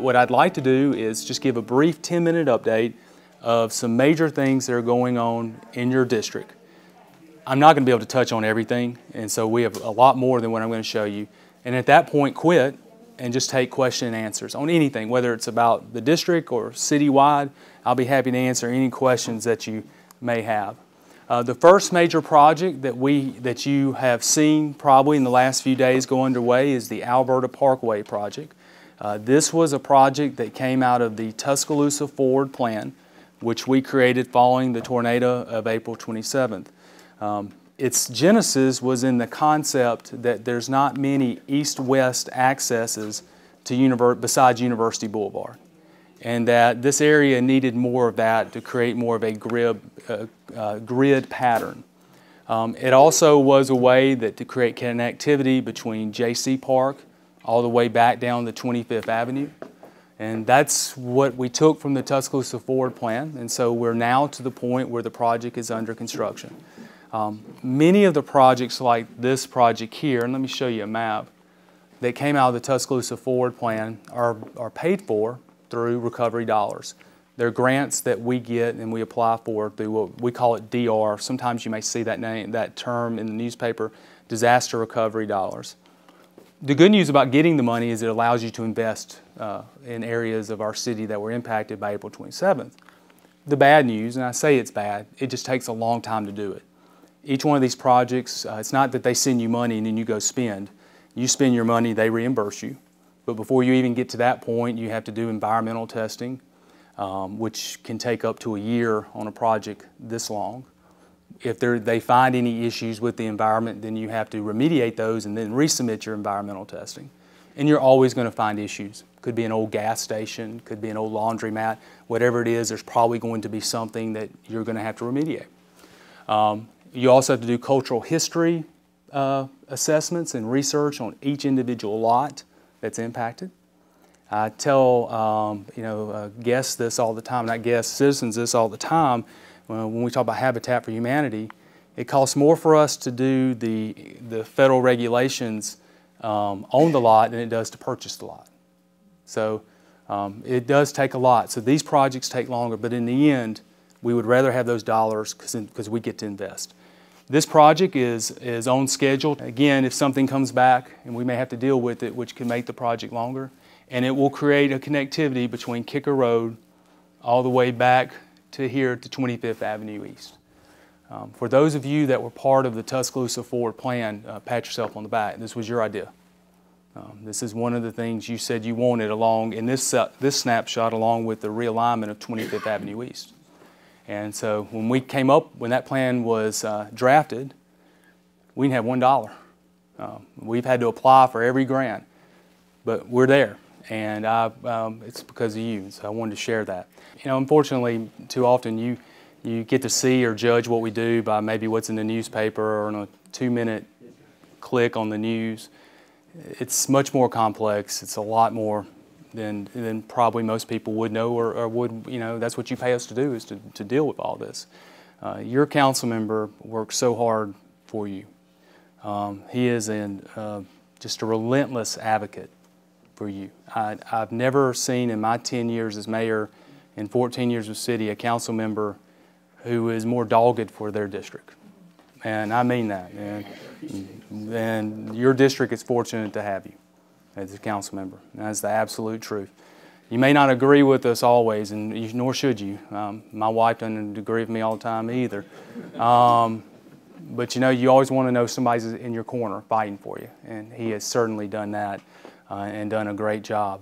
what I'd like to do is just give a brief 10-minute update of some major things that are going on in your district. I'm not going to be able to touch on everything, and so we have a lot more than what I'm going to show you. And at that point, quit and just take question and answers on anything, whether it's about the district or citywide. I'll be happy to answer any questions that you may have. The first major project that you have seen probably in the last few days go underway is the Alberta Parkway project. This was a project that came out of the Tuscaloosa Forward Plan, which we created following the tornado of April 27th. Its genesis was in the concept that there's not many east-west accesses to besides University Boulevard, and that this area needed more of that to create more of a grid pattern. It also was a way to create connectivity between J.C. Park all the way back down to 25th Avenue. And that's what we took from the Tuscaloosa Forward Plan, and so we're now to the point where the project is under construction. Many of the projects like this project here, and let me show you a map, that came out of the Tuscaloosa Forward Plan are paid for through recovery dollars. They're grants that we get and we apply for through what we call it DR. Sometimes you may see that term in the newspaper, disaster recovery dollars. The good news about getting the money is it allows you to invest in areas of our city that were impacted by April 27th. The bad news, and I say it's bad, it just takes a long time to do it. Each one of these projects, it's not that they send you money and then you go spend. You spend your money, they reimburse you. But before you even get to that point, you have to do environmental testing, which can take up to a year on a project this long. If they find any issues with the environment, then you have to remediate those and then resubmit your environmental testing. And you're always going to find issues. Could be an old gas station, could be an old laundromat, whatever it is, there's probably going to be something that you're going to have to remediate. You also have to do cultural history assessments and research on each individual lot that's impacted. I tell guests this all the time, not guests, citizens this all the time. When we talk about Habitat for Humanity, it costs more for us to do the federal regulations on the lot than it does to purchase the lot. So it does take a lot. So these projects take longer, but in the end, we would rather have those dollars because we get to invest. This project is on schedule. Again, if something comes back, and we may have to deal with it, which can make the project longer, and it will create a connectivity between Kicker Road all the way back to here to 25th Avenue East. For those of you that were part of the Tuscaloosa Forward Plan, pat yourself on the back. This was your idea. This is one of the things you said you wanted along in this snapshot, along with the realignment of 25th Avenue East. And so when that plan was drafted, we didn't have $1. We've had to apply for every grant, but we're there, and it's because of you. So I wanted to share that. Unfortunately, too often you get to see or judge what we do by maybe what's in the newspaper or on a 2-minute click on the news. It's much more complex. It's a lot more than probably most people would know or would, that's what you pay us to do, is to deal with all this. Your council member works so hard for you. He is just a relentless advocate for you. I've never seen in my 10 years as mayor and 14 years of city a council member who is more dogged for their district. And I mean that. And your district is fortunate to have you as a council member. That's the absolute truth. You may not agree with us always, and nor should you. My wife doesn't agree with me all the time either. But you always want to know somebody's in your corner fighting for you, and he has certainly done that and done a great job.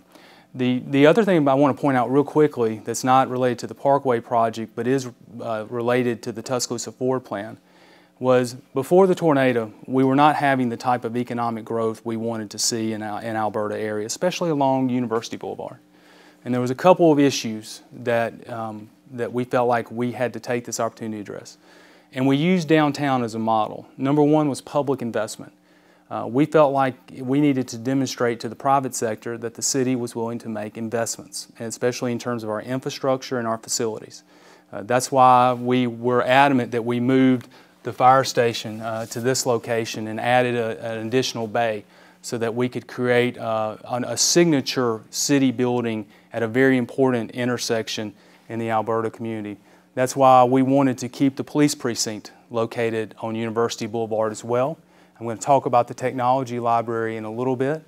The other thing I want to point out real quickly that's not related to the Parkway project but is related to the Tuscaloosa Forward Plan was before the tornado, we were not having the type of economic growth we wanted to see in Alberta area, especially along University Boulevard. And there was a couple of issues that we felt like we had to take this opportunity to address. And we used downtown as a model. Number one was public investment. We felt like we needed to demonstrate to the private sector that the city was willing to make investments, and especially in terms of our infrastructure and our facilities. That's why we were adamant that we moved the fire station to this location and added an additional bay so that we could create a signature city building at a very important intersection in the Alberta community. That's why we wanted to keep the police precinct located on University Boulevard as well. I'm going to talk about the technology library in a little bit.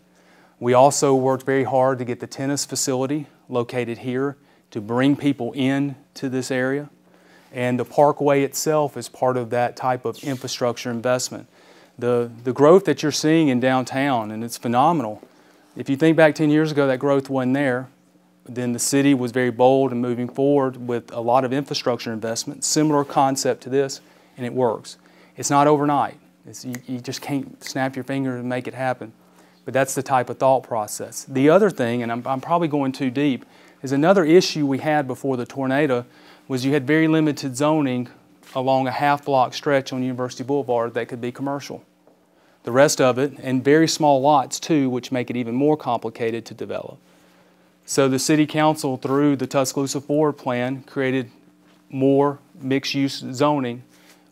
We also worked very hard to get the tennis facility located here to bring people in to this area. And the parkway itself is part of that type of infrastructure investment. The growth that you're seeing in downtown, and it's phenomenal. If you think back 10 years ago, that growth wasn't there. Then the city was very bold in moving forward with a lot of infrastructure investment, similar concept to this, and it works. It's not overnight. You just can't snap your fingers and make it happen. But that's the type of thought process. The other thing, and I'm probably going too deep, is another issue we had before the tornado was you had very limited zoning along a half-block stretch on University Boulevard that could be commercial. The rest of it, and very small lots too, which make it even more complicated to develop. So the City Council, through the Tuscaloosa Forward Plan, created more mixed-use zoning,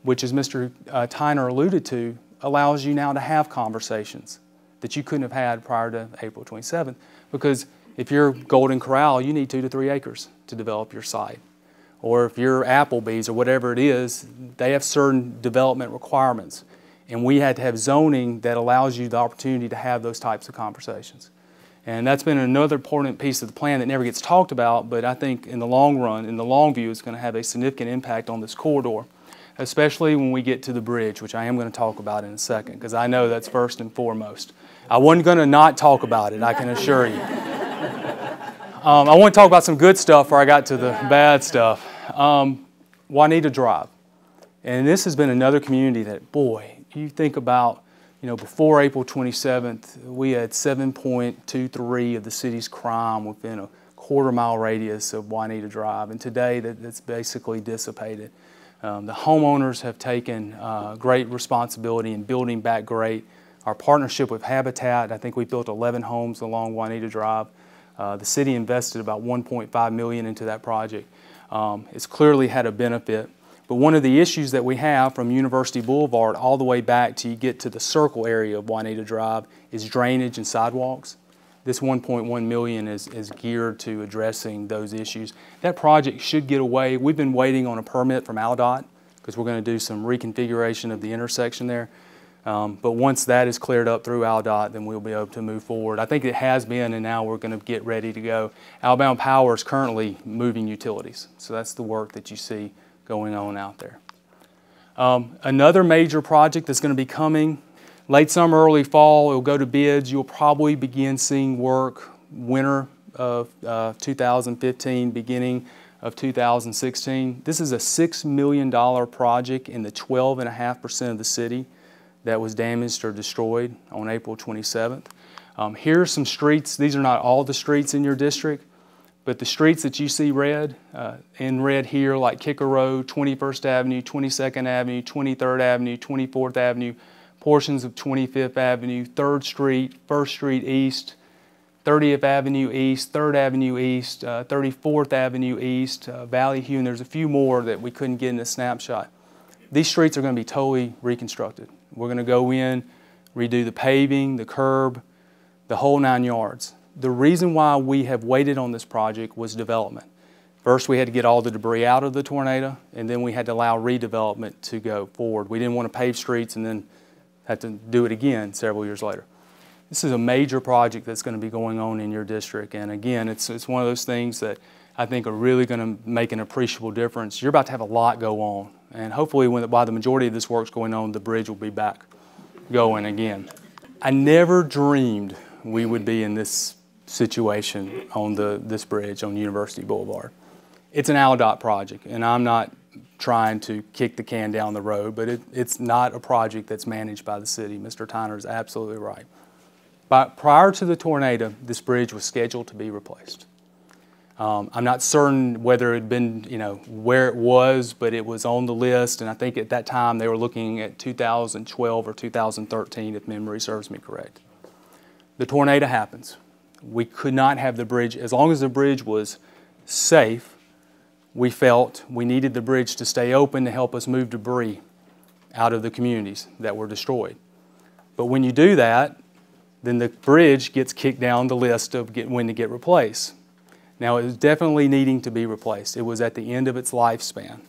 which, as Mr. Tyner alluded to, allows you now to have conversations that you couldn't have had prior to April 27th. Because if you're Golden Corral, you need 2 to 3 acres to develop your site. Or if you're Applebee's or whatever it is, they have certain development requirements. And we had to have zoning that allows you the opportunity to have those types of conversations. And that's been another important piece of the plan that never gets talked about, but I think in the long run, in the long view, it's going to have a significant impact on this corridor, especially when we get to the bridge, which I am going to talk about in a second, because I know that's first and foremost. I wasn't going to not talk about it, I can assure you. I want to talk about some good stuff before I got to the bad stuff. Juanita Drive. And this has been another community that, boy, you think about, before April 27th, we had 7.23 of the city's crime within a quarter-mile radius of Juanita Drive, and today that's basically dissipated. The homeowners have taken great responsibility in building back great. Our partnership with Habitat, I think we built 11 homes along Juanita Drive. The city invested about $1.5 million into that project. It's clearly had a benefit. But one of the issues that we have from University Boulevard all the way back till you get to the circle area of Juanita Drive is drainage and sidewalks. This $1.1 million is geared to addressing those issues. That project should get away. We've been waiting on a permit from AlDOT because we're going to do some reconfiguration of the intersection there. But once that is cleared up through AlDOT, then we'll be able to move forward. I think it has been, and now we're going to get ready to go. Alabama Power is currently moving utilities, so that's the work that you see going on out there. Another major project that's going to be coming late summer, early fall. It'll go to bids. You'll probably begin seeing work winter of 2015, beginning of 2016. This is a $6 million project in the 12.5% of the city that was damaged or destroyed on April 27th. Here are some streets. These are not all the streets in your district, but the streets that you see in red here, like Kicker Road, 21st Avenue, 22nd Avenue, 23rd Avenue, 24th Avenue, portions of 25th Avenue, 3rd Street, 1st Street East, 30th Avenue East, 3rd Avenue East, 34th Avenue East, Valley Hue, and there's a few more that we couldn't get in a snapshot. These streets are going to be totally reconstructed. We're going to go in, redo the paving, the curb, the whole 9 yards. The reason why we have waited on this project was development. First, we had to get all the debris out of the tornado, and then we had to allow redevelopment to go forward. We didn't want to pave streets and then have to do it again several years later. This is a major project that's going to be going on in your district, and again, it's one of those things that I think are really going to make an appreciable difference. You're about to have a lot go on, and hopefully by the majority of this work's going on, the bridge will be back going again. I never dreamed we would be in this situation on this bridge on University Boulevard. It's an AlDOT project, and I'm not trying to kick the can down the road, but it's not a project that's managed by the city. Mr. Tyner is absolutely right. But prior to the tornado, this bridge was scheduled to be replaced. I'm not certain whether it had been, where it was, but it was on the list, and I think at that time they were looking at 2012 or 2013, if memory serves me correct. The tornado happens. We could not have the bridge. As long as the bridge was safe, we felt we needed the bridge to stay open to help us move debris out of the communities that were destroyed. But when you do that, then the bridge gets kicked down the list of when to get replaced. Now, it was definitely needing to be replaced. It was at the end of its lifespan.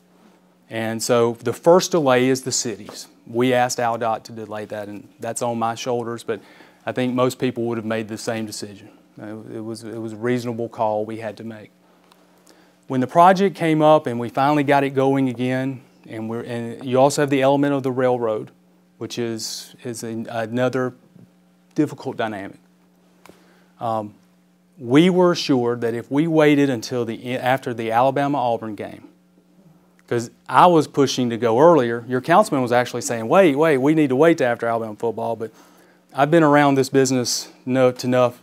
And so the first delay is the city's. We asked AlDOT to delay that, and that's on my shoulders, but I think most people would have made the same decision. It was a reasonable call we had to make. When the project came up and we finally got it going again, and you also have the element of the railroad, which is another difficult dynamic. We were assured that if we waited until after the Alabama-Auburn game, because I was pushing to go earlier, your councilman was actually saying, wait, we need to wait till after Alabama football, but I've been around this business enough to know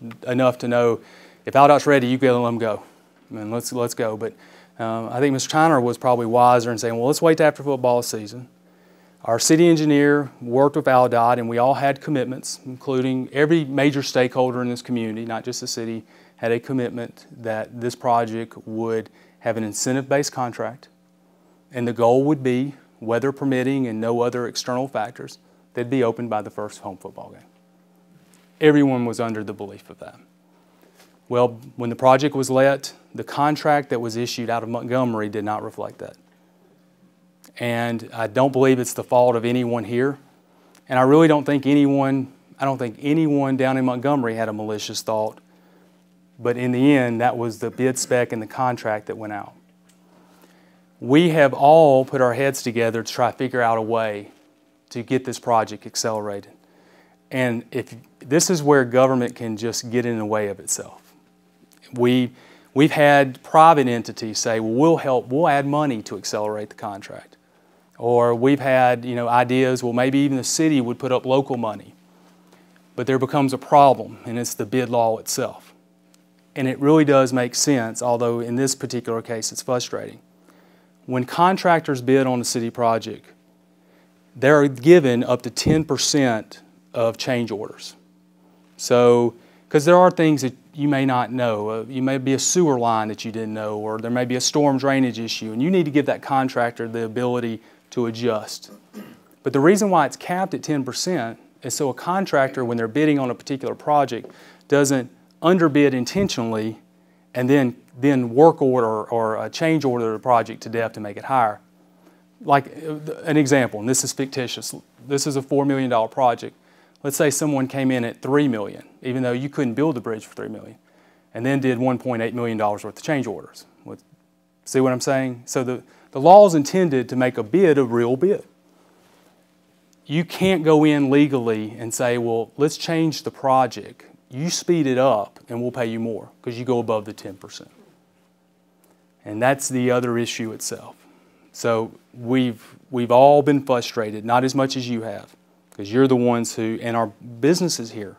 if AlDOT's ready, you can let them go. And let's go. But I think Mr. Tyner was probably wiser in saying, well, let's wait till after football season. Our city engineer worked with AlDOT, and we all had commitments, including every major stakeholder in this community, not just the city, had a commitment that this project would have an incentive-based contract, and the goal would be, weather permitting and no other external factors, they'd be opened by the first home football game. Everyone was under the belief of that. Well, when the project was let, the contract that was issued out of Montgomery did not reflect that. And I don't believe it's the fault of anyone here. And I really don't think anyone down in Montgomery had a malicious thought. But in the end, that was the bid spec and the contract that went out. We have all put our heads together to try to figure out a way to get this project accelerated. And this is where government can just get in the way of itself. We've had private entities say, well, we'll help, we'll add money to accelerate the contract. Or we've had ideas, well, maybe even the city would put up local money. But there becomes a problem, and it's the bid law itself. And it really does make sense, although in this particular case it's frustrating. When contractors bid on a city project, they're given up to 10% of change orders. So, because there are things that you may not know. You may be a sewer line that you didn't know, or there may be a storm drainage issue, and you need to give that contractor the ability to adjust. But the reason why it's capped at 10% is so a contractor, when they're bidding on a particular project, doesn't underbid intentionally and then work order or change order the project to death to make it higher. Like an example, and this is fictitious. This is a $4 million project. Let's say someone came in at $3 million, even though you couldn't build the bridge for $3 million, and then did $1.8 million worth of change orders. See what I'm saying? So the law is intended to make a bid a real bid. You can't go in legally and say, well, let's change the project. You speed it up and we'll pay you more because you go above the 10%. And that's the other issue itself. So we've all been frustrated, not as much as you have, because you're the ones who, and our businesses here,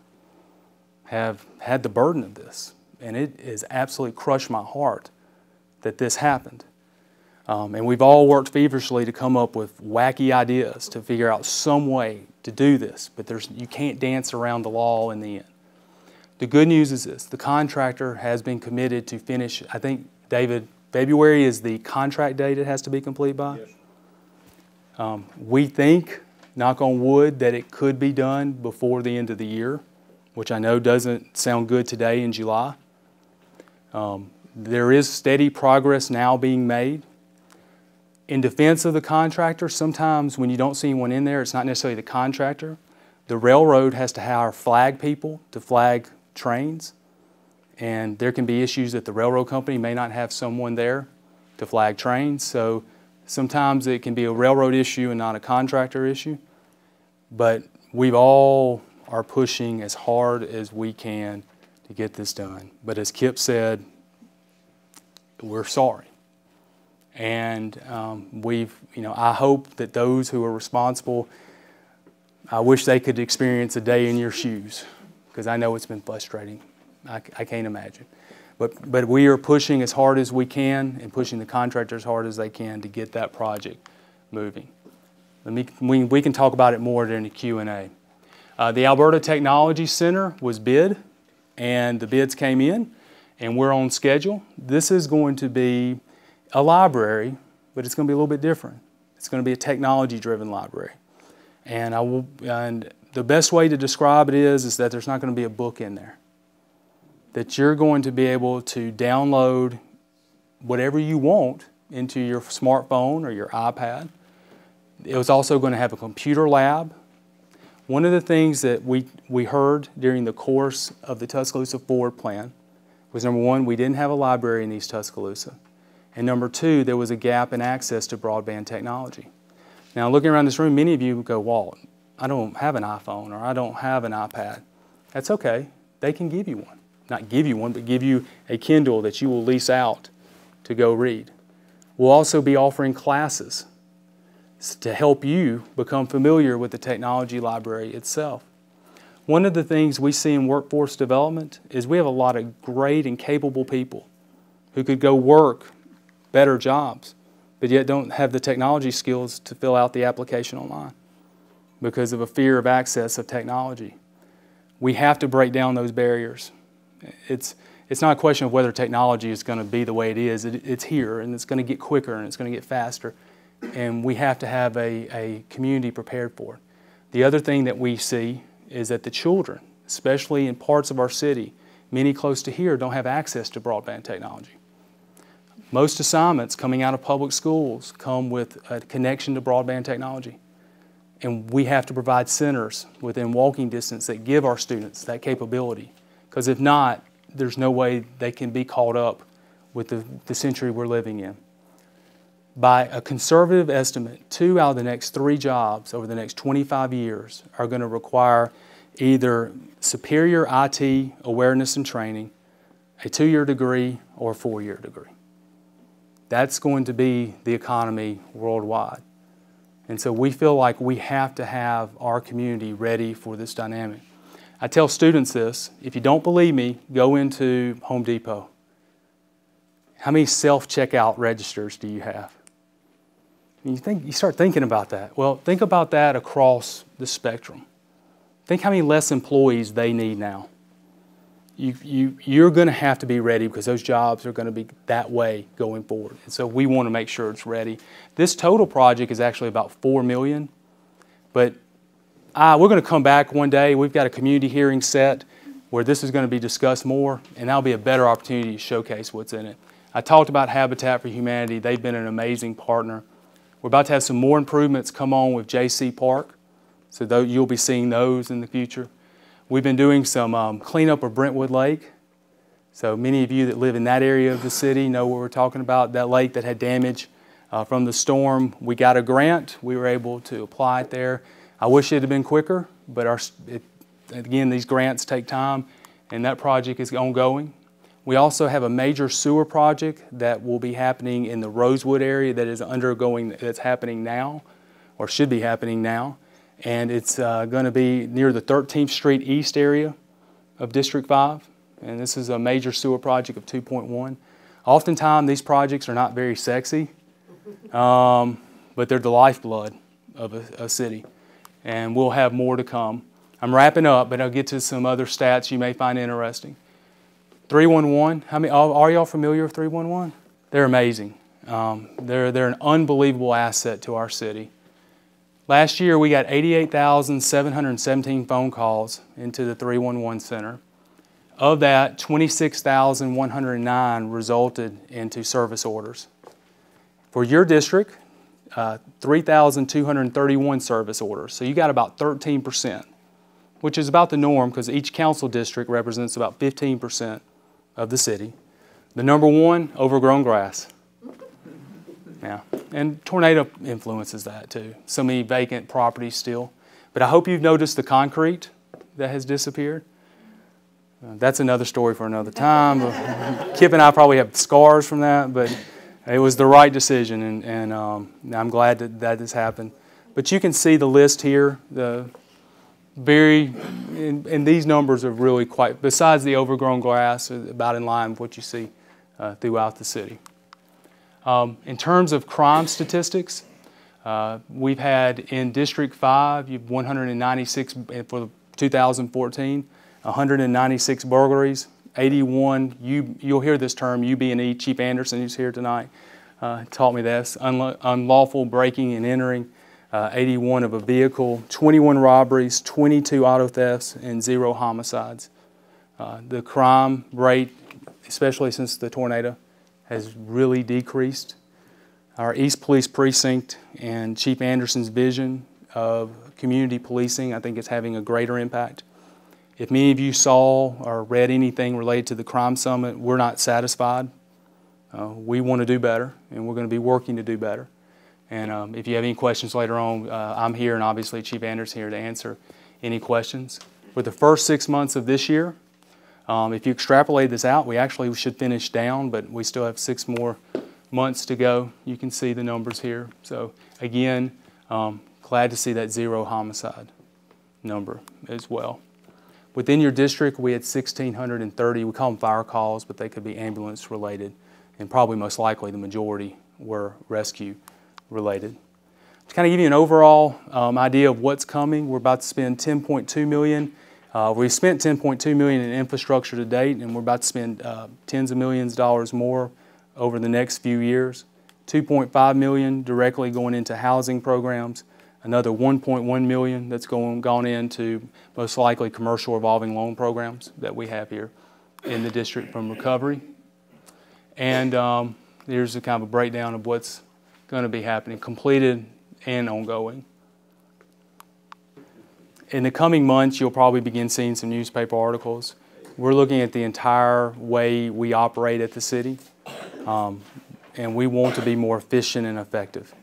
have had the burden of this. And it has absolutely crushed my heart that this happened. And we've all worked feverishly to come up with wacky ideas to figure out some way to do this, but you can't dance around the law in the end. The good news is this: the contractor has been committed to finish, I think, David, February is the contract date it has to be complete by? Yes. We think, knock on wood, that it could be done before the end of the year, which I know doesn't sound good today in July. There is steady progress now being made. In defense of the contractor, sometimes when you don't see anyone in there, it's not necessarily the contractor. The railroad has to hire flag people to flag trains, and there can be issues that the railroad company may not have someone there to flag trains. So sometimes it can be a railroad issue and not a contractor issue. But we all are pushing as hard as we can to get this done. But as Kip said, we're sorry. And I hope that those who are responsible, I wish they could experience a day in your shoes, because I know it's been frustrating. I can't imagine. But we are pushing as hard as we can and pushing the contractors as hard as they can to get that project moving. We can talk about it more during the Q&A. The Alberta Technology Center was bid, and the bids came in, and we're on schedule. This is going to be a library, but it's going to be a little bit different. It's going to be a technology-driven library. And the best way to describe it is that there's not going to be a book in there. that you're going to be able to download whatever you want into your smartphone or your iPad. It was also going to have a computer lab. One of the things that we heard during the course of the Tuscaloosa Forward Plan was, number one, we didn't have a library in East Tuscaloosa. And number two, there was a gap in access to broadband technology. Now, looking around this room, many of you go, Walt, I don't have an iPhone or I don't have an iPad. That's okay. They can give you one. Not give you one, but give you a Kindle that you will lease out to go read. We'll also be offering classes to help you become familiar with the technology library itself. One of the things we see in workforce development is we have a lot of great and capable people who could go work better jobs, but yet don't have the technology skills to fill out the application online because of a fear of access of technology. We have to break down those barriers. It's not a question of whether technology is going to be the way it is. It's here, and it's going to get quicker, and it's going to get faster, and we have to have a community prepared for it. The other thing that we see is that the children, especially in parts of our city, many close to here, don't have access to broadband technology. Most assignments coming out of public schools come with a connection to broadband technology. And we have to provide centers within walking distance that give our students that capability. Because if not, there's no way they can be caught up with the century we're living in. By a conservative estimate, 2 out of the next 3 jobs over the next 25 years are going to require either superior IT awareness and training, a 2-year degree, or a 4-year degree. That's going to be the economy worldwide. And so we feel like we have to have our community ready for this dynamic. I tell students this: if you don't believe me, go into Home Depot. How many self-checkout registers do you have? You start thinking about that. Well, think about that across the spectrum. Think how many less employees they need now. You're going to have to be ready because those jobs are going to be that way going forward. And so we want to make sure it's ready. This total project is actually about $4 million, but we're going to come back one day. We've got a community hearing set where this is going to be discussed more, and that'll be a better opportunity to showcase what's in it. I talked about Habitat for Humanity. They've been an amazing partner. We're about to have some more improvements come on with J.C. Park, so you'll be seeing those in the future. We've been doing some cleanup of Brentwood Lake. So many of you that live in that area of the city know what we're talking about, that lake that had damage from the storm. We got a grant. We were able to apply it there. I wish it had been quicker, but again, these grants take time, and that project is ongoing. We also have a major sewer project that will be happening in the Rosewood area that's happening now, or should be happening now. And it's going to be near the 13th Street East area of District 5. And this is a major sewer project of 2.1. Oftentimes, these projects are not very sexy, but they're the lifeblood of a city. And we'll have more to come. I'm wrapping up, but I'll get to some other stats you may find interesting. 311, are y'all familiar with 311? They're amazing. They're an unbelievable asset to our city. Last year, we got 88,717 phone calls into the 311 center. Of that, 26,109 resulted into service orders. For your district, 3,231 service orders. So you got about 13%, which is about the norm because each council district represents about 15% of the city. The number one, overgrown grass. Yeah, and tornado influences that too. So many vacant properties still. But I hope you've noticed the concrete that has disappeared. That's another story for another time. Kip and I probably have scars from that, but it was the right decision, and I'm glad that has happened. But you can see the list here. And these numbers are really quite, besides the overgrown grass, about in line with what you see throughout the city. In terms of crime statistics, we've had in District 5, you've 196 for 2014, 196 burglaries, 81, you'll hear this term, UB&E, Chief Anderson, who's here tonight, taught me this, unlawful breaking and entering, 81 of a vehicle, 21 robberies, 22 auto thefts, and 0 homicides. The crime rate, especially since the tornado, has really decreased. Our East Police Precinct and Chief Anderson's vision of community policing, I think, is having a greater impact. If many of you saw or read anything related to the Crime Summit, we're not satisfied. We want to do better, and we're going to be working to do better. And if you have any questions later on, I'm here, and obviously Chief Anderson here to answer any questions. For the first 6 months of this year, if you extrapolate this out, we actually should finish down, but we still have 6 more months to go. You can see the numbers here. So again, glad to see that 0 homicide number as well. Within your district, we had 1,630, we call them fire calls, but they could be ambulance related, and probably most likely the majority were rescue related. To kind of give you an overall idea of what's coming, we're about to spend $10.2 million. We've spent $10.2 million in infrastructure to date, and we're about to spend tens of millions of dollars more over the next few years. $2.5 million directly going into housing programs, another $1.1 million that's gone into most likely commercial revolving loan programs that we have here in the district from recovery. And here's a kind of a breakdown of what's going to be happening, completed and ongoing. In the coming months, you'll probably begin seeing some newspaper articles. We're looking at the entire way we operate at the city, and we want to be more efficient and effective.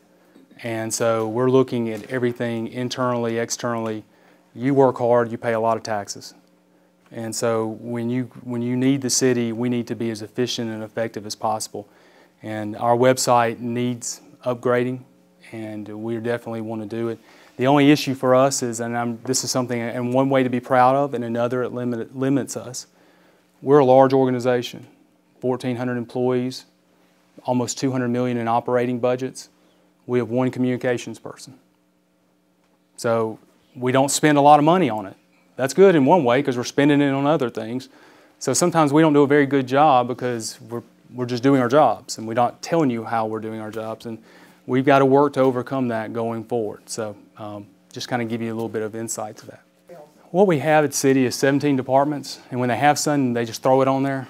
And so we're looking at everything internally, externally. You work hard, you pay a lot of taxes. And so when you need the city, we need to be as efficient and effective as possible. And our website needs upgrading, and we definitely want to do it. The only issue for us is, and this is something, and one way to be proud of, and another it limits us. We're a large organization, 1,400 employees, almost $200 million in operating budgets. We have one communications person. So we don't spend a lot of money on it. That's good in one way because we're spending it on other things. So sometimes we don't do a very good job because we're just doing our jobs, and we're not telling you how we're doing our jobs. And we've got to work to overcome that going forward. So just kind of give you a little bit of insight to that. What we have at the city is 17 departments, and when they have something, they just throw it on there.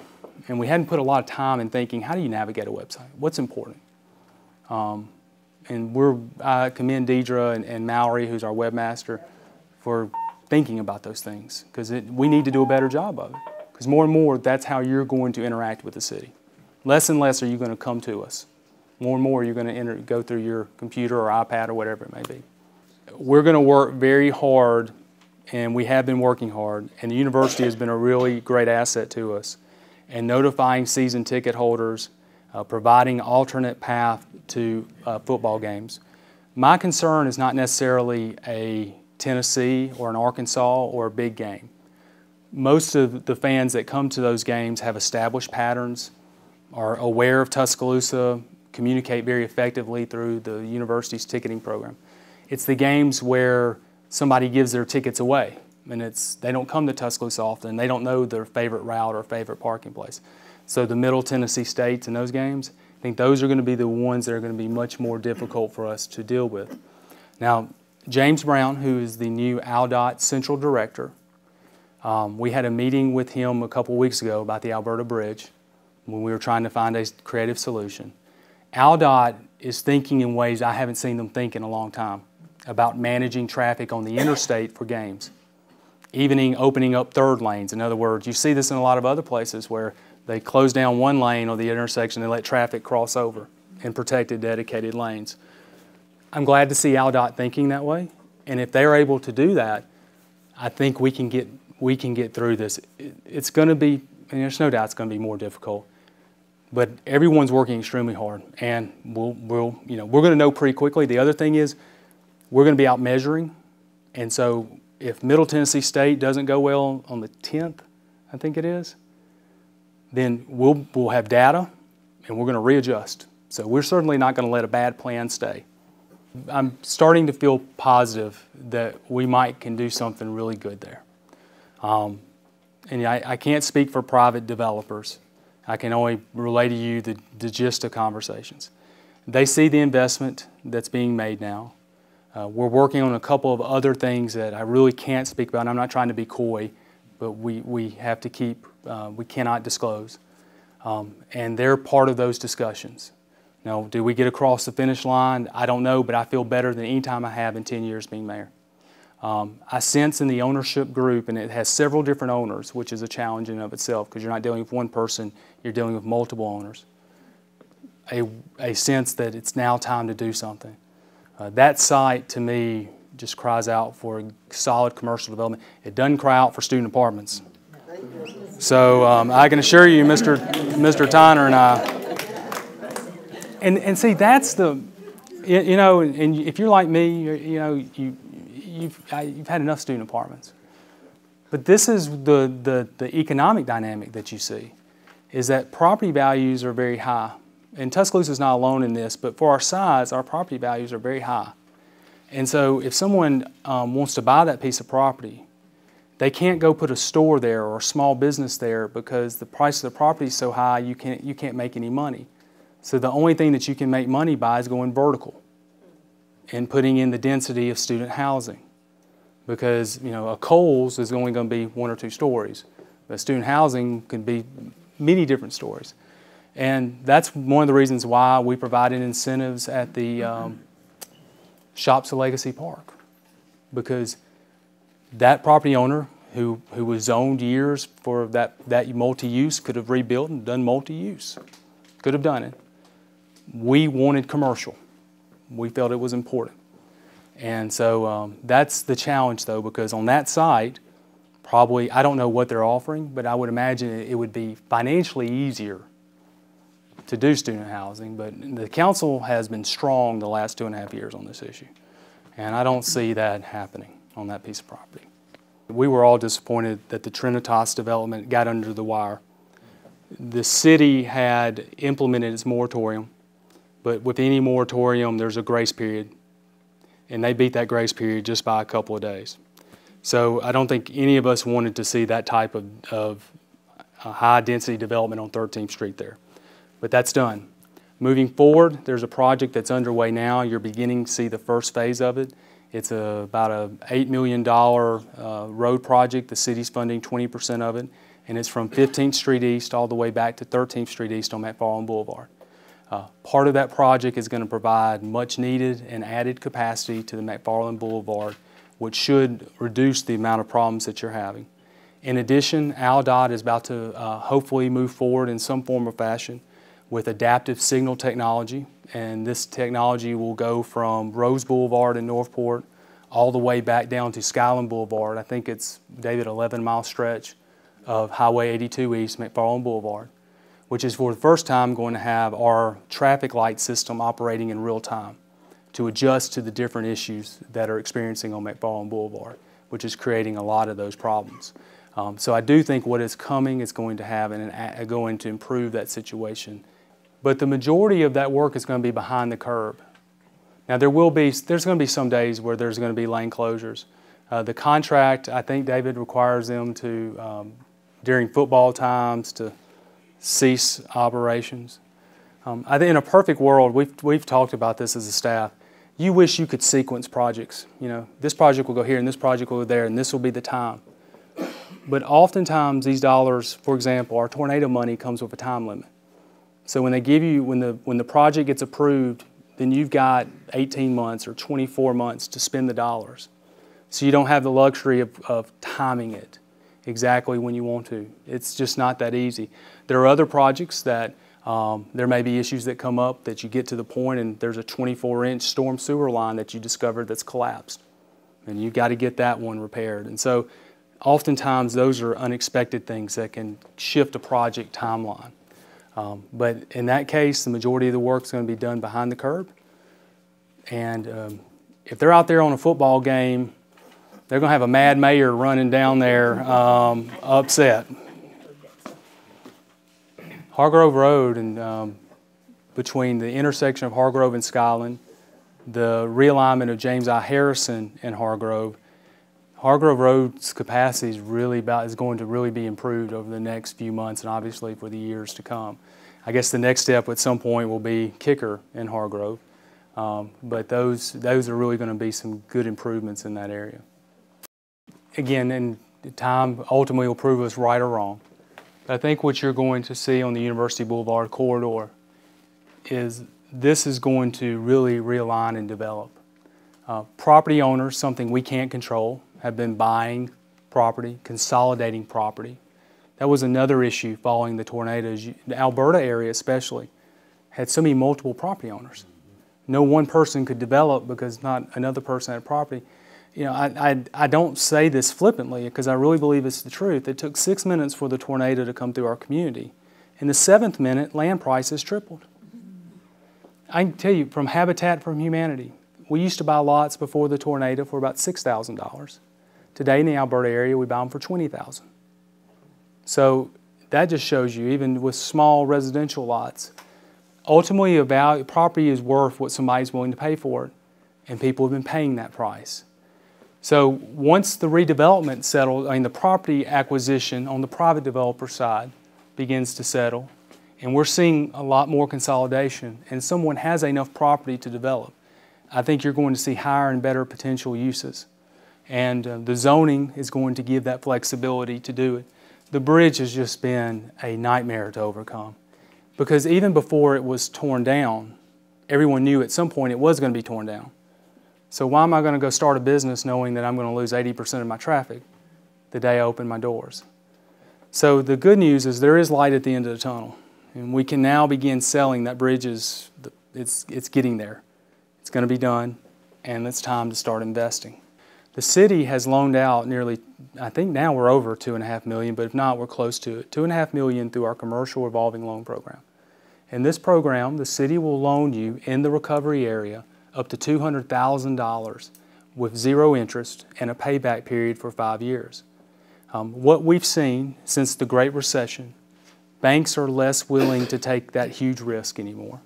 And we hadn't put a lot of time in thinking, how do you navigate a website? What's important? And I commend Deidre and Mallory, who's our webmaster, for thinking about those things, because we need to do a better job of it. Because more and more, that's how you're going to interact with the city. Less and less are you going to come to us. More and more, you're going to go through your computer or iPad or whatever it may be. We're going to work very hard, and we have been working hard, and the university has been a really great asset to us. And notifying season ticket holders, providing alternate path to football games. My concern is not necessarily a Tennessee or an Arkansas or a big game. Most of the fans that come to those games have established patterns, are aware of Tuscaloosa, communicate very effectively through the university's ticketing program. It's the games where somebody gives their tickets away, and they don't come to Tuscaloosa often. They don't know their favorite route or favorite parking place. So the Middle Tennessee states in those games, I think those are going to be the ones that are going to be much more difficult for us to deal with. Now, James Brown, who is the new ALDOT Central Director, we had a meeting with him a couple weeks ago about the Alberta Bridge when we were trying to find a creative solution. ALDOT is thinking in ways I haven't seen them think in a long time about managing traffic on the interstate for games. Opening up third lanes. In other words, you see this in a lot of other places where they close down one lane on the intersection and let traffic cross over in protected, dedicated lanes. I'm glad to see ALDOT thinking that way, and if they're able to do that, I think we can get through this. It's going to be, and there's no doubt it's going to be more difficult, but everyone's working extremely hard, and we're going to know pretty quickly. The other thing is, we're going to be out measuring, and so if Middle Tennessee State doesn't go well on the 10th, I think it is, then we'll have data, and we're going to readjust. So we're certainly not going to let a bad plan stay. I'm starting to feel positive that we can do something really good there. And I can't speak for private developers. I can only relay to you the gist of conversations. They see the investment that's being made now. We're working on a couple of other things that I really can't speak about, and I'm not trying to be coy, but we have to keep, we cannot disclose. And they're part of those discussions. Now, do we get across the finish line? I don't know, but I feel better than any time I have in 10 years being mayor. I sense in the ownership group, and it has several different owners, which is a challenge in and of itself because you're not dealing with one person, you're dealing with multiple owners, a sense that it's now time to do something. That site, to me, just cries out for solid commercial development. It doesn't cry out for student apartments. So I can assure you, Mr. Tyner and I, and see, that's the, you know, and if you're like me, you know, you've had enough student apartments. But this is the economic dynamic that you see, is that property values are very high. And Tuscaloosa is not alone in this, but for our size, our property values are very high. And so if someone wants to buy that piece of property, they can't go put a store there or a small business there because the price of the property is so high you can't make any money. So the only thing that you can make money by is going vertical and putting in the density of student housing. Because, you know, a Kohl's is only going to be 1 or 2 stories. But student housing can be many different stories. And that's one of the reasons why we provided incentives at the Shops at Legacy Park. Because that property owner who was zoned years for that multi-use could have rebuilt and done multi-use. Could have done it. We wanted commercial. We felt it was important. And so that's the challenge, though, because on that site, probably, I don't know what they're offering, but I would imagine it would be financially easier to do student housing. But the council has been strong the last 2.5 years on this issue. And I don't see that happening on that piece of property. We were all disappointed that the Trinitas development got under the wire. The city had implemented its moratorium, but with any moratorium, there's a grace period. And they beat that grace period just by a couple of days. So I don't think any of us wanted to see that type of high-density development on 13th Street there. But that's done. Moving forward, there's a project that's underway now. You're beginning to see the first phase of it. It's about an $8 million road project. The city's funding 20% of it. And it's from 15th Street East all the way back to 13th Street East on McFarland Boulevard. Part of that project is going to provide much needed and added capacity to the McFarland Boulevard, which should reduce the amount of problems that you're having. In addition, ALDOT is about to hopefully move forward in some form or fashion with adaptive signal technology, and this technology will go from Rose Boulevard in Northport all the way back down to Skyland Boulevard. I think it's, David, 11-mile stretch of Highway 82 East, McFarland Boulevard, which is for the first time going to have our traffic light system operating in real time to adjust to the different issues that are experiencing on McFarland Boulevard, which is creating a lot of those problems. So I do think what is coming is going to have going to improve that situation. But the majority of that work is going to be behind the curb. Now there's going to be some days where there's going to be lane closures. The contract, I think, David, requires them to, during football times, to cease operations. I think in a perfect world, we've talked about this as a staff, you wish you could sequence projects. You know, this project will go here and this project will go there and this will be the time. But oftentimes these dollars, for example, our tornado money comes with a time limit. So when they give you, when the project gets approved, then you've got 18 months or 24 months to spend the dollars. So you don't have the luxury of timing it exactly when you want to. It's just not that easy. There are other projects that there may be issues that come up that you get to the point and there's a 24-inch storm sewer line that you discovered that's collapsed. And you've got to get that one repaired. And so oftentimes those are unexpected things that can shift a project timeline. But in that case, the majority of the work is going to be done behind the curb. And if they're out there on a football game, they're going to have a mad mayor running down there upset. Hargrove Road, and between the intersection of Hargrove and Skyland, the realignment of James I. Harrison and Hargrove Road's capacity is going to really be improved over the next few months and obviously for the years to come. I guess the next step at some point will be Kicker in Hargrove, but those are really going to be some good improvements in that area. Again, and Time ultimately will prove us right or wrong. But I think what you're going to see on the University Boulevard corridor is this is going to really realign and develop. Property owners, something we can't control, have been buying property, consolidating property. That was another issue following the tornadoes. The Alberta area especially had so many multiple property owners. No one person could develop because not another person had property. You know, I don't say this flippantly because I really believe it's the truth. It took 6 minutes for the tornado to come through our community. In the 7th minute, land prices tripled. I can tell you, from Habitat for Humanity, we used to buy lots before the tornado for about $6,000. Today in the Alberta area, we buy them for $20,000. So that just shows you, even with small residential lots, ultimately property is worth what somebody's willing to pay for it, and people have been paying that price. So once the redevelopment settled, the property acquisition on the private developer side begins to settle, and we're seeing a lot more consolidation, and someone has enough property to develop, I think you're going to see higher and better potential uses. And the zoning is going to give that flexibility to do it. The bridge has just been a nightmare to overcome, because even before it was torn down, everyone knew at some point it was going to be torn down. So why am I going to go start a business knowing that I'm going to lose 80% of my traffic the day I open my doors? So the good news is there is light at the end of the tunnel, and we can now begin selling that bridge it's getting there. It's going to be done, and it's time to start investing. The city has loaned out nearly, I think now we're over $2.5 million, but if not, we're close to it, $2.5 million through our commercial revolving loan program. In this program, the city will loan you in the recovery area up to $200,000 with 0 interest and a payback period for 5 years. What we've seen since the Great Recession, banks are less willing to take that huge risk anymore,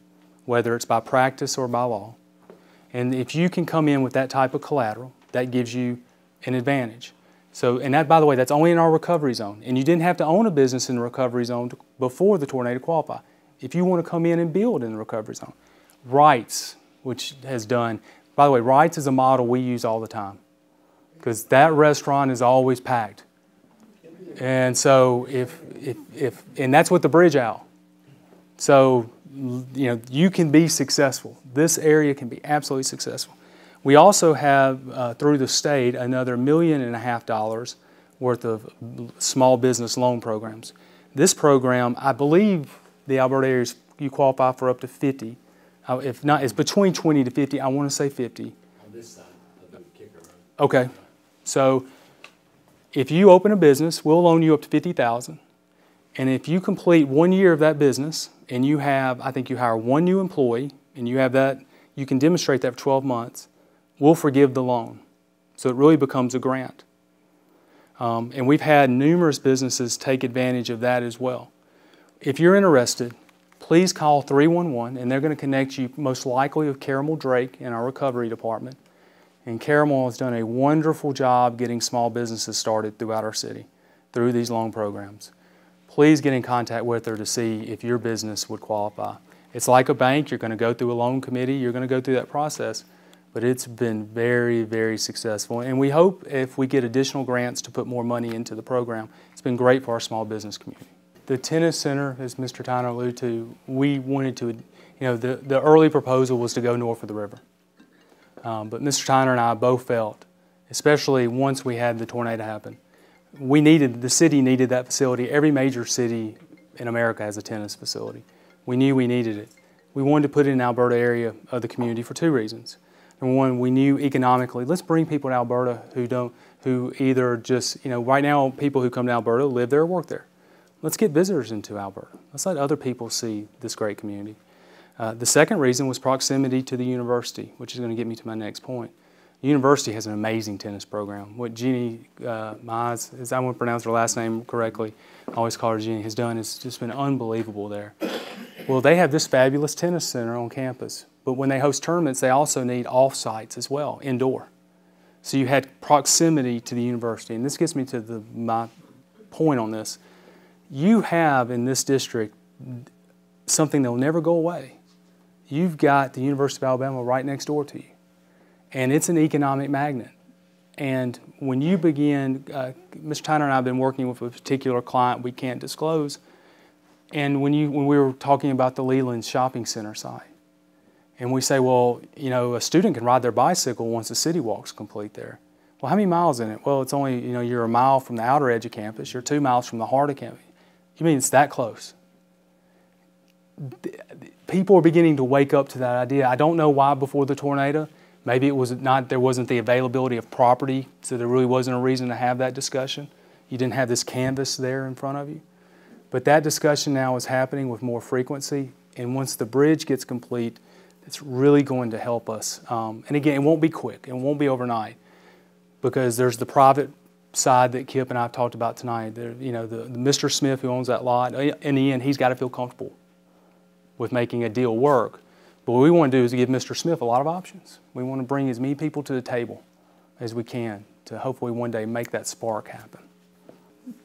whether it's by practice or by law. And if you can come in with that type of collateral, that gives you an advantage. So, and that, by the way, that's only in our recovery zone. And you didn't have to own a business in the recovery zone before the tornado to qualify. If you want to come in and build in the recovery zone. Wrights, which has done, by the way, Wrights is a model we use all the time because that restaurant is always packed. And so and that's with the bridge out. So, you can be successful. This area can be absolutely successful. We also have, through the state, another $1.5 million worth of small business loan programs. This program, I believe the Alberta areas, you qualify for up to 50. If not, it's between 20 to 50. I want to say 50. On this side of the kicker road. Okay. So if you open a business, we'll loan you up to $50,000. And if you complete 1 year of that business and you have, I think you hire 1 new employee and you have that, you can demonstrate that for 12 months, we'll forgive the loan. So it really becomes a grant. And we've had numerous businesses take advantage of that as well. If you're interested, please call 311 and they're going to connect you most likely with Caramel Drake in our recovery department. And Caramel has done a wonderful job getting small businesses started throughout our city through these loan programs. Please get in contact with her to see if your business would qualify. It's like a bank. You're going to go through a loan committee. You're going to go through that process. But it's been very, very successful. And we hope if we get additional grants to put more money into the program, it's been great for our small business community. The tennis center, as Mr. Tyner alluded to, we wanted to, the early proposal was to go north of the river. But Mr. Tyner and I both felt, especially once we had the tornado happen, the city needed that facility. Every major city in America has a tennis facility. We knew we needed it. We wanted to put it in the Alberta area of the community for 2 reasons. Number one, we knew economically, let's bring people to Alberta who either just, right now people who come to Alberta live there or work there. Let's get visitors into Alberta. Let's let other people see this great community. The second reason was proximity to the university, which is going to get me to my next point. The university has an amazing tennis program. What Jeannie Mize, as I want to pronounce her last name correctly, I always call her Jeannie, has done has just been unbelievable there. Well, they have this fabulous tennis center on campus, but when they host tournaments, they also need off-sites as well, indoor. So you had proximity to the university, and this gets me to my point on this. You have in this district something that will never go away. You've got the University of Alabama right next door to you, and it's an economic magnet. And when you begin, Mr. Tyner and I have been working with a particular client we can't disclose, and when we were talking about the Leland Shopping Center site, and we say, well, you know, a student can ride their bicycle once the city walk's complete there. Well, how many miles in it? Well, it's only, you know, you're a mile from the outer edge of campus, you're 2 miles from the heart of campus. You mean it's that close? People are beginning to wake up to that idea. I don't know why before the tornado. Maybe it was not, there wasn't the availability of property, so there really wasn't a reason to have that discussion. You didn't have this canvas there in front of you. But that discussion now is happening with more frequency, and once the bridge gets complete, it's really going to help us. And again, it won't be quick, it won't be overnight, because there's the private side that Kip and I have talked about tonight. There, you know, the Mr. Smith who owns that lot, in the end, he's got to feel comfortable with making a deal work. But what we want to do is give Mr. Smith a lot of options. We want to bring as many people to the table as we can to hopefully one day make that spark happen.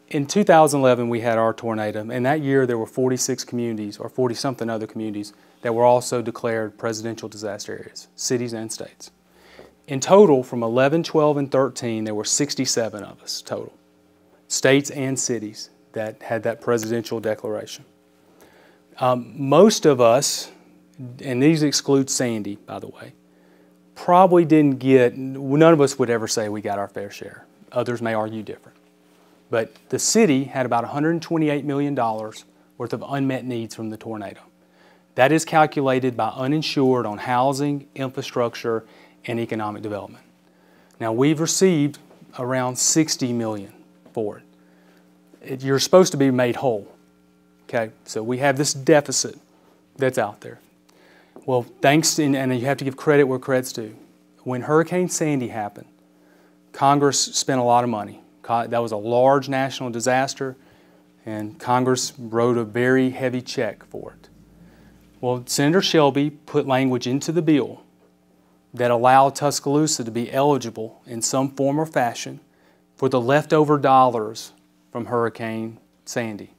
In 2011, we had our tornado, and that year there were 46 communities, or 40-something other communities, that were also declared presidential disaster areas, cities and states. In total, from 11, 12, and 13, there were 67 of us total, states and cities that had that presidential declaration. Most of us, and these exclude Sandy, by the way, probably didn't get, none of us would ever say we got our fair share. Others may argue different. But the city had about $128 million worth of unmet needs from the tornado. That is calculated by uninsured on housing, infrastructure, and economic development. Now, we've received around $60 million for it. You're supposed to be made whole. Okay, so we have this deficit that's out there. Well, thanks, and you have to give credit where credit's due. When Hurricane Sandy happened, Congress spent a lot of money. That was a large national disaster, and Congress wrote a very heavy check for it. Well, Senator Shelby put language into the bill that allowed Tuscaloosa to be eligible in some form or fashion for the leftover dollars from Hurricane Sandy.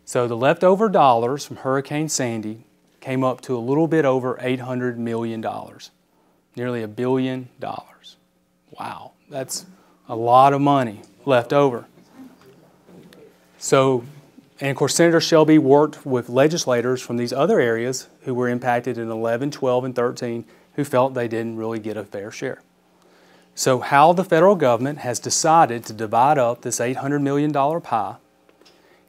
So the leftover dollars from Hurricane Sandy came up to a little bit over $800 million, nearly $1 billion. Wow, that's a lot of money left over. So, and of course, Senator Shelby worked with legislators from these other areas who were impacted in 11, 12, and 13 who felt they didn't really get a fair share. So how the federal government has decided to divide up this $800 million pie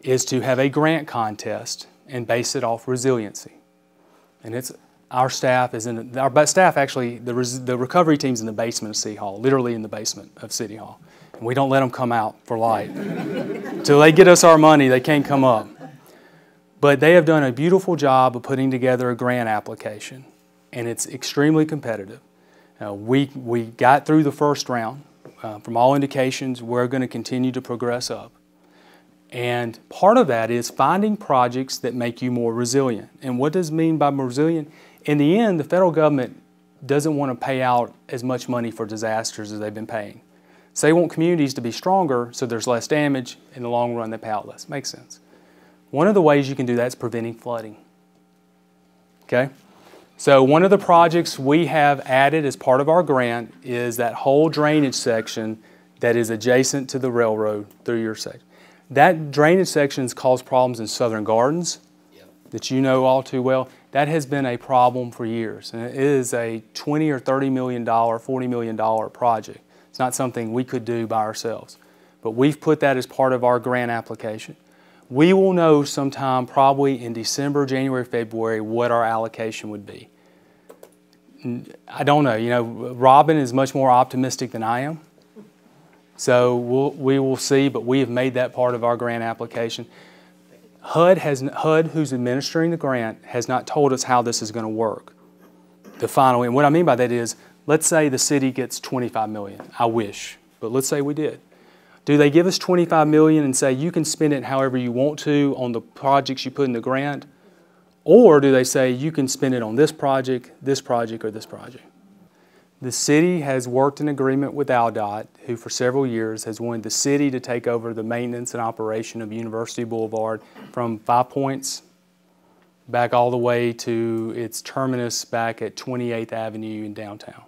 is to have a grant contest and base it off resiliency. And it's, our staff is in, our staff actually, the recovery team's in the basement of City Hall, literally in the basement of City Hall. And we don't let them come out for light. Until they get us our money, they can't come up. But they have done a beautiful job of putting together a grant application, and it's extremely competitive. We got through the first round. From all indications, we're going to continue to progress up. And part of that is finding projects that make you more resilient. And what does it mean by more resilient? In the end, the federal government doesn't want to pay out as much money for disasters as they've been paying. So they want communities to be stronger so there's less damage. In the long run, they pay out less. Makes sense. One of the ways you can do that is preventing flooding. Okay? So one of the projects we have added as part of our grant is that whole drainage section that is adjacent to the railroad through your section. That drainage section has caused problems in Southern Gardens that you know all too well. That has been a problem for years. And it is a $20 or $30 million, $40 million project. It's not something we could do by ourselves. But we've put that as part of our grant application. We will know sometime probably in December, January, February what our allocation would be. I don't know. You know, Robin is much more optimistic than I am. So we will see, but we have made that part of our grant application. HUD, who's administering the grant, has not told us how this is going to work. The final, and what I mean by that is, let's say the city gets $25 million. I wish, but let's say we did. Do they give us $25 million and say you can spend it however you want to on the projects you put in the grant? Or do they say you can spend it on this project, or this project? The city has worked in agreement with ALDOT, who for several years has wanted the city to take over the maintenance and operation of University Boulevard from 5 Points back all the way to its terminus back at 28th Avenue in downtown.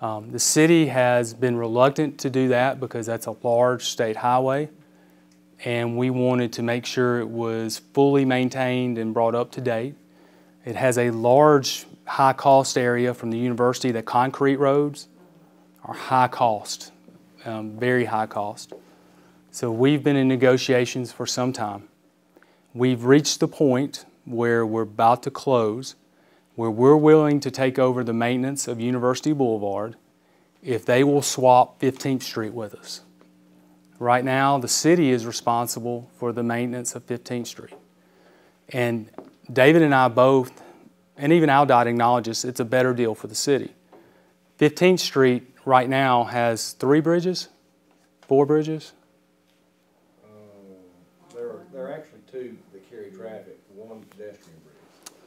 The city has been reluctant to do that because that's a large state highway, and we wanted to make sure it was fully maintained and brought up to date. It has a large high cost area from the university. The concrete roads are high cost, very high cost. So we've been in negotiations for some time. We've reached the point where we're about to close, where we're willing to take over the maintenance of University Boulevard if they will swap 15th Street with us. Right now, the city is responsible for the maintenance of 15th Street. And David and I both, and even Aldott acknowledges it's a better deal for the city. 15th Street right now has 3 bridges, 4 bridges. There are actually 2 that carry traffic, 1 pedestrian bridge.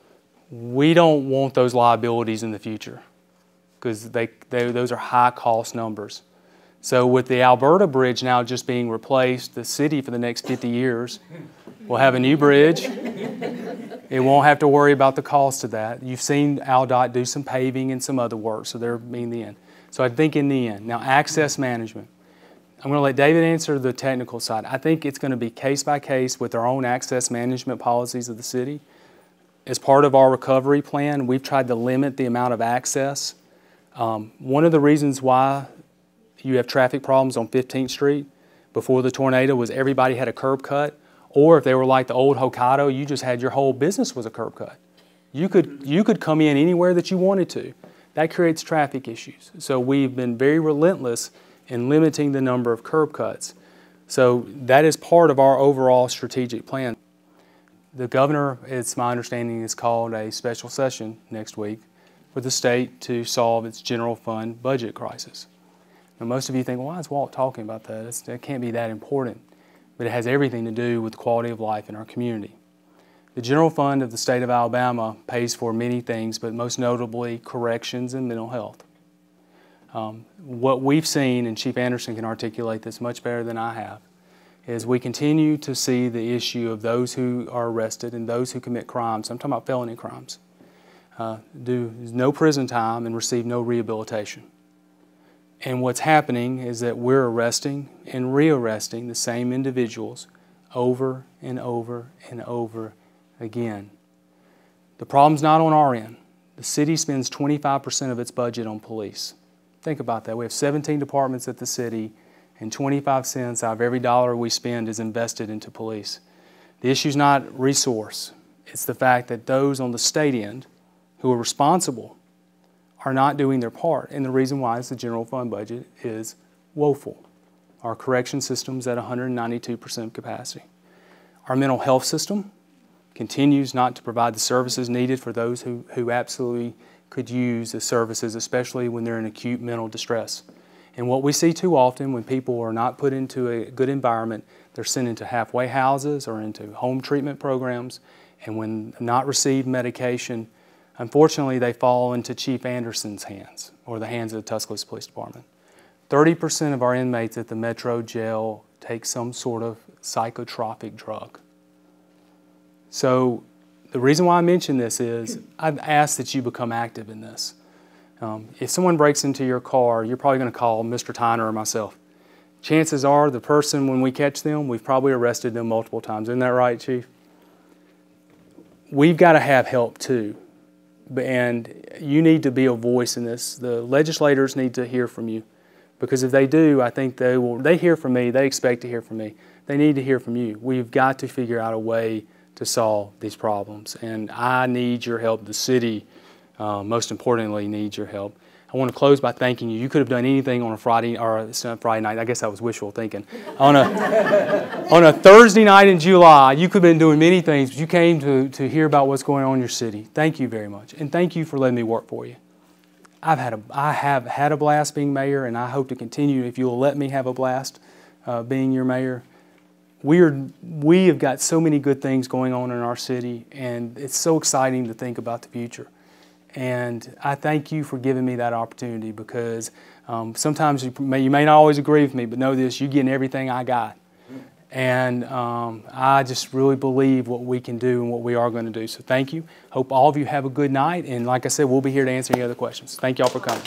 We don't want those liabilities in the future because those are high cost numbers. So with the Alberta Bridge now just being replaced, the city for the next 50 years will have a new bridge. It won't have to worry about the cost of that. You've seen Aldott do some paving and some other work, so they're being the end. So I think in the end. Now, access management. I'm going to let David answer the technical side. I think it's going to be case by case with our own access management policies of the city. As part of our recovery plan, we've tried to limit the amount of access. One of the reasons why you have traffic problems on 15th Street before the tornado was everybody had a curb cut, or if they were like the old Hokkaido, you just had your whole business was a curb cut. You could come in anywhere that you wanted to. That creates traffic issues. So we've been very relentless in limiting the number of curb cuts. So that is part of our overall strategic plan. The governor, it's my understanding, has called a special session next week for the state to solve its general fund budget crisis. Now, most of you think, well, why is Walt talking about that? It can't be that important. But it has everything to do with the quality of life in our community. The general fund of the state of Alabama pays for many things, but most notably corrections and mental health. What we've seen, and Chief Anderson can articulate this much better than I have, is we continue to see the issue of those who are arrested and those who commit crimes, I'm talking about felony crimes, do no prison time and receive no rehabilitation. And what's happening is that we're arresting and re-arresting the same individuals over and over and over again. The problem's not on our end. The city spends 25% of its budget on police. Think about that. We have 17 departments at the city, and 25 cents out of every dollar we spend is invested into police. The issue's not resource. It's the fact that those on the state end who are responsible are not doing their part. And the reason why is the general fund budget is woeful. Our correction system's at 192% capacity. Our mental health system continues not to provide the services needed for those who absolutely could use the services, especially when they're in acute mental distress. And what we see too often when people are not put into a good environment, they're sent into halfway houses or into home treatment programs, and when not receive medication, unfortunately they fall into Chief Anderson's hands or the hands of the Tuscaloosa Police Department. 30% of our inmates at the Metro Jail take some sort of psychotropic drug. So the reason why I mention this is I've asked that you become active in this. If someone breaks into your car, you're probably going to call Mr. Tyner or myself. Chances are the person, when we catch them, we've probably arrested them multiple times. Isn't that right, Chief? We've got to have help too. And you need to be a voice in this. The legislators need to hear from you. Because if they do, I think they will. They hear from me. They expect to hear from me. They need to hear from you. We've got to figure out a way to solve these problems. And I need your help. The city, most importantly, needs your help. I want to close by thanking you. You could have done anything on a Friday, or it's not Friday night. I guess that was wishful thinking. On a Thursday night in July, you could have been doing many things, but you came to hear about what's going on in your city. Thank you very much. And thank you for letting me work for you. I have had a blast being mayor, and I hope to continue if you'll let me have a blast being your mayor. We have got so many good things going on in our city, and it's so exciting to think about the future. And I thank you for giving me that opportunity, because sometimes you may not always agree with me, but know this, you're getting everything I got. And I just really believe what we can do and what we are going to do. So thank you. Hope all of you have a good night. And like I said, we'll be here to answer any other questions. Thank you all for coming.